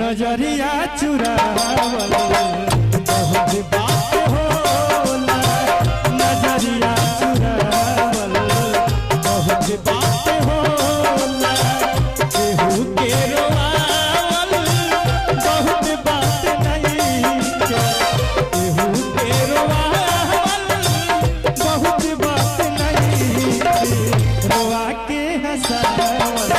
नजरिया चुरावल बहुत बात होला नजरिया चुरावल बहुत बात होला केहू के रोआवल बहुत बात नहीं केहू के रोआवल बहुत बात नहीं रोआ के हंसावल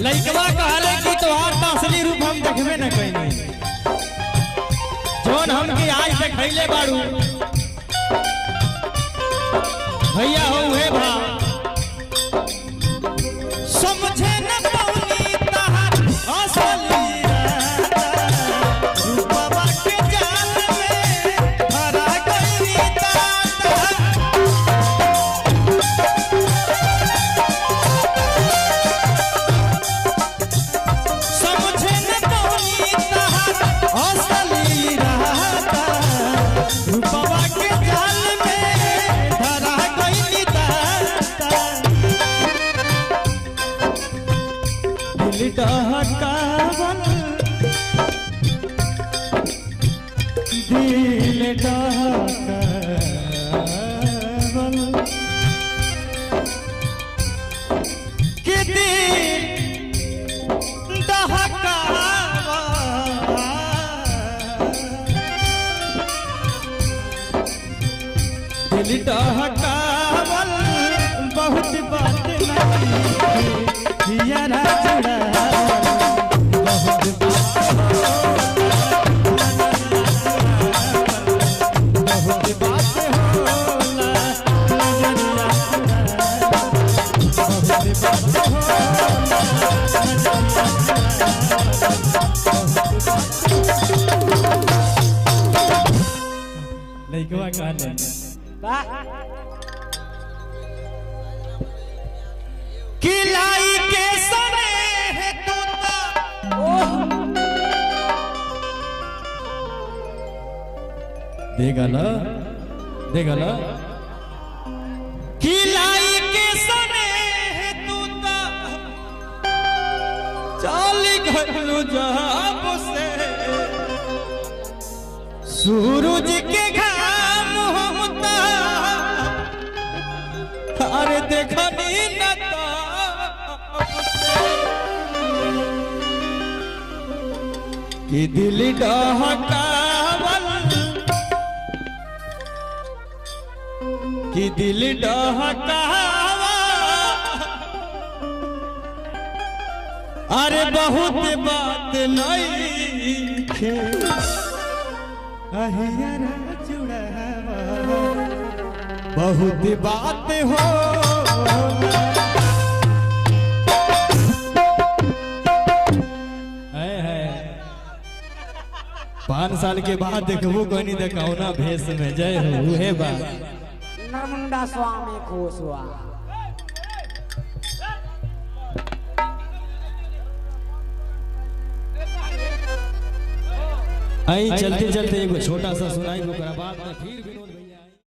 लइकवा कहले कि तोहार असली रूप हम देखबे न कइनी जोन हमके आज देखैले बाड़ू भैया हो उहे भा समझे न पौनी तहार असली रूपवा के जाल में हरा गइनी दिल डहकावल कि दिल डहकावल बहुत बात नहीं यारा लइकवा कहले कि लाई के सने है तोता देगल कि लाई के सने है तोता चल गइलो जब से सूरज के घाम होता अरे देखनी न कि दिल डहकावल कि दिल डहकावा अरे बहुत बात नहीं खे बहुत बात हो 5 साल के बाद देखबो कोनी देखौना भेष में जय हो उहे बा नरमुंडा स्वामी खुशवा आई चलते चलते एगो छोटा सा सुनाई ओकरा बाद में फिर विनोद